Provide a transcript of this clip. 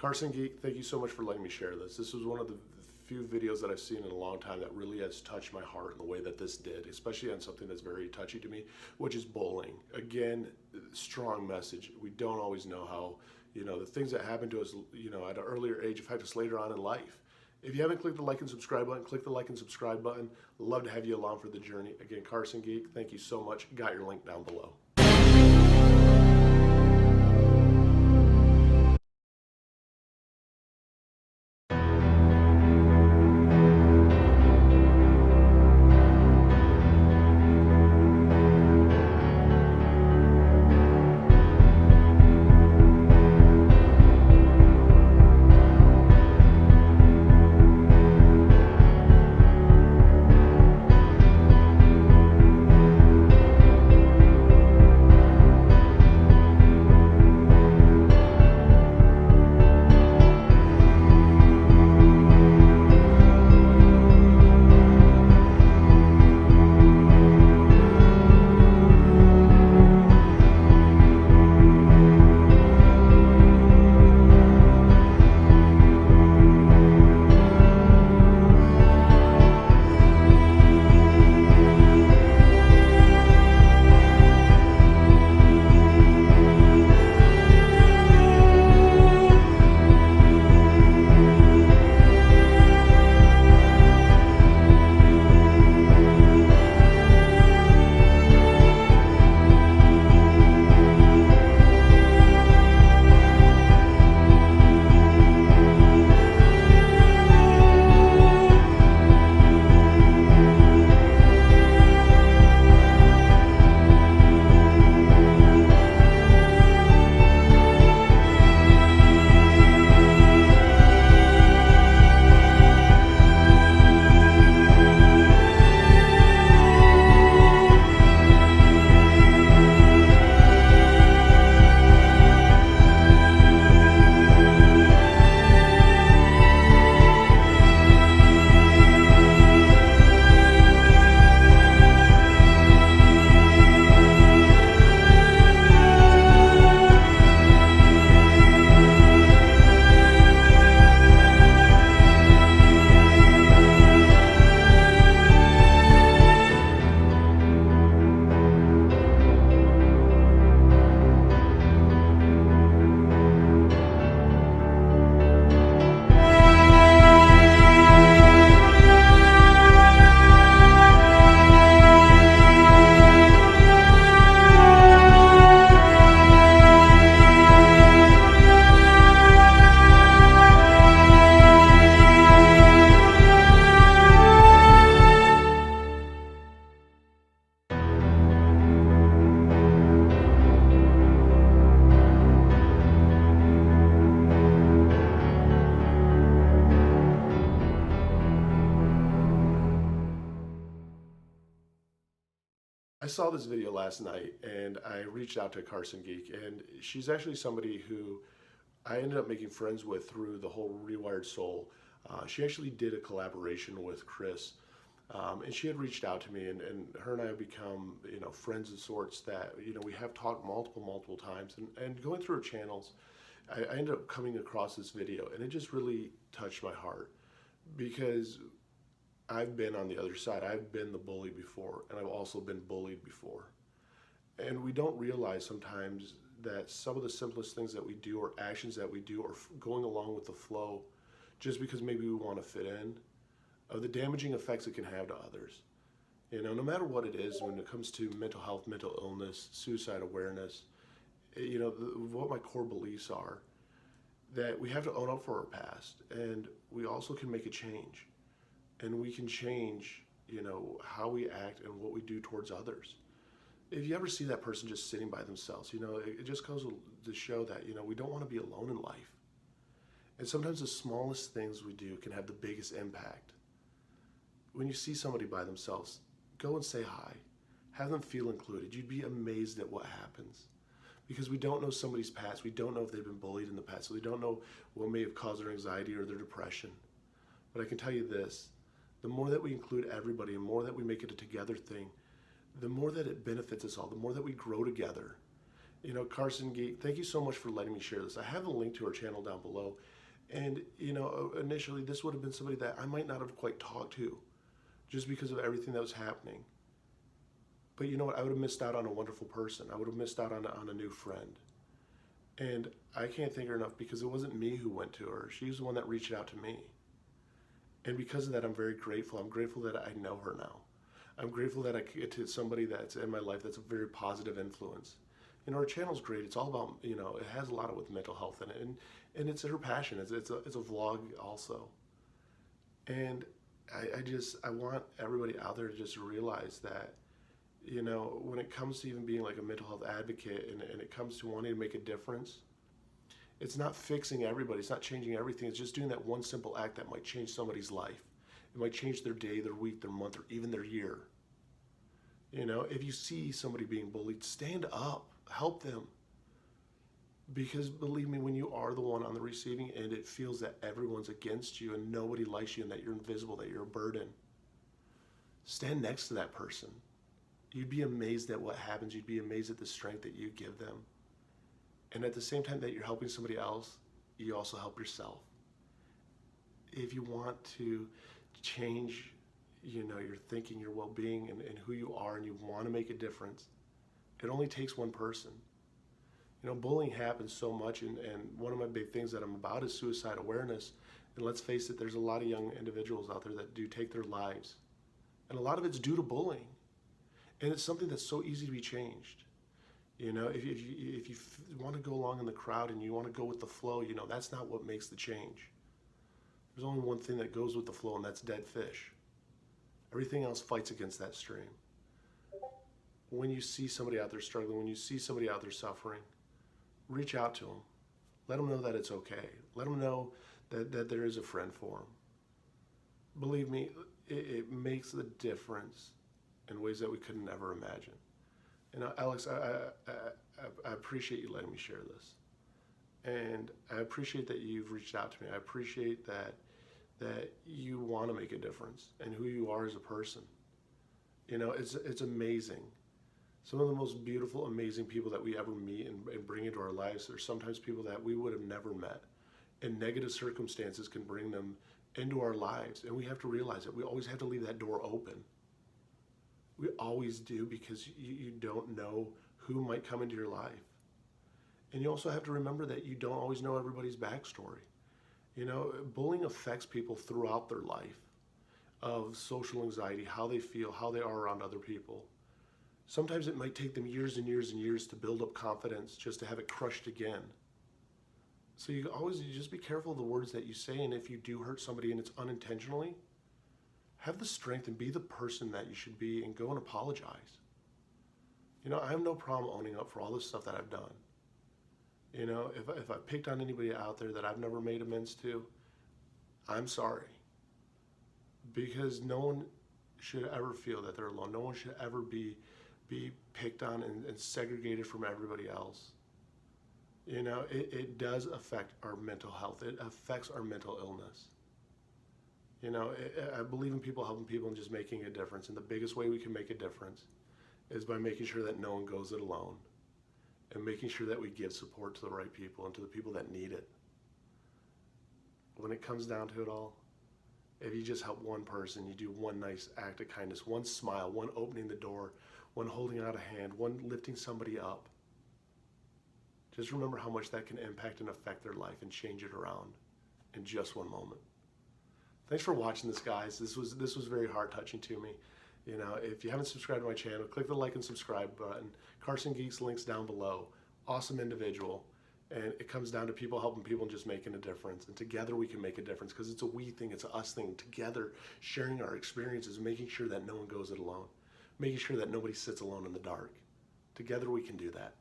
Carson Geek, thank you so much for letting me share this. This was one of the few videos that I've seen in a long time that really has touched my heart in the way that this did, especially on something that's very touchy to me, which is bullying. Again, strong message. We don't always know how, the things that happen to us, at an earlier age affect us later on in life. If you haven't clicked the like and subscribe button, click the like and subscribe button. Love to have you along for the journey. Again, Carson Geek, thank you so much. Got your link down below. I saw this video last night and I reached out to Carson Geek, and she's actually somebody who I ended up making friends with through the whole Rewired Soul. She actually did a collaboration with Chris, and she had reached out to me, and her and I have become friends of sorts that we have talked multiple times, and going through her channels, I ended up coming across this video, and it just really touched my heart because I've been on the other side. I've been the bully before, and I've also been bullied before. And we don't realize sometimes that some of the simplest things that we do or actions that we do are going along with the flow just because maybe we want to fit in, of the damaging effects it can have to others. No matter what it is, when it comes to mental health, mental illness, suicide awareness, what my core beliefs are, that we have to own up for our past, and we also can make a change. And we can change, how we act and what we do towards others. If you ever see that person just sitting by themselves, it just goes to show that, we don't want to be alone in life. And sometimes the smallest things we do can have the biggest impact. When you see somebody by themselves, go and say hi. Have them feel included. You'd be amazed at what happens. Because we don't know somebody's past. We don't know if they've been bullied in the past. So we don't know what may have caused their anxiety or their depression. But I can tell you this. The more that we include everybody and more that we make it a together thing, the more that it benefits us all, the more that we grow together. Carson Geek, thank you so much for letting me share this. I have a link to her channel down below. And, initially this would have been somebody that I might not have quite talked to just because of everything that was happening. But you know what? I would have missed out on a wonderful person. I would have missed out on a new friend. And I can't thank her enough because it wasn't me who went to her. She was the one that reached out to me. And because of that, I'm very grateful. I'm grateful that I know her now. I'm grateful that I get to somebody that's in my life that's a very positive influence. Her channel's great. It's all about, it has a lot with mental health in it. And it's her passion. It's a vlog also. And I want everybody out there to just realize that, when it comes to even being like a mental health advocate and it comes to wanting to make a difference, it's not fixing everybody. It's not changing everything. It's just doing that one simple act that might change somebody's life. It might change their day, their week, their month, or even their year. If you see somebody being bullied, stand up, help them. Because believe me, when you are the one on the receiving end, it feels that everyone's against you and nobody likes you and that you're invisible, that you're a burden. Stand next to that person. You'd be amazed at what happens. You'd be amazed at the strength that you give them. And at the same time that you're helping somebody else, you also help yourself. If you want to change, your thinking, your well-being, and who you are, and you want to make a difference, it only takes one person. Bullying happens so much, and one of my big things that I'm about is suicide awareness. And let's face it, there's a lot of young individuals out there that do take their lives. And a lot of it's due to bullying. And it's something that's so easy to be changed. If you want to go along in the crowd and you want to go with the flow, that's not what makes the change. There's only one thing that goes with the flow, and that's dead fish. Everything else fights against that stream. When you see somebody out there struggling, when you see somebody out there suffering, reach out to them. Let them know that it's okay. Let them know that there is a friend for them. Believe me, it makes the difference in ways that we could never imagine. Alex, I appreciate you letting me share this. And I appreciate that you've reached out to me. I appreciate that you want to make a difference and who you are as a person. It's amazing. Some of the most beautiful, amazing people that we ever meet and bring into our lives are sometimes people that we would have never met. And negative circumstances can bring them into our lives. And we have to realize that we always have to leave that door open. We always do, because you don't know who might come into your life. And you also have to remember that you don't always know everybody's backstory. Bullying affects people throughout their life of social anxiety, how they feel, how they are around other people. Sometimes it might take them years and years and years to build up confidence just to have it crushed again. So you just be careful of the words that you say, and if you do hurt somebody and it's unintentionally, have the strength and be the person that you should be and go and apologize. I have no problem owning up for all the stuff that I've done. If I picked on anybody out there that I've never made amends to, I'm sorry. Because no one should ever feel that they're alone. No one should ever be picked on and segregated from everybody else. It does affect our mental health. It affects our mental illness. I believe in people helping people and just making a difference. And the biggest way we can make a difference is by making sure that no one goes it alone. And making sure that we give support to the right people and to the people that need it. When it comes down to it all, if you just help one person, you do one nice act of kindness, one smile, one opening the door, one holding out a hand, one lifting somebody up. Just remember how much that can impact and affect their life and change it around in just one moment. Thanks for watching this, guys. This was very heart-touching to me. If you haven't subscribed to my channel, click the like and subscribe button. Carson Geeks links down below. Awesome individual. And it comes down to people helping people and just making a difference. And together we can make a difference, because it's a we thing, it's a us thing. Together, sharing our experiences, making sure that no one goes it alone. Making sure that nobody sits alone in the dark. Together we can do that.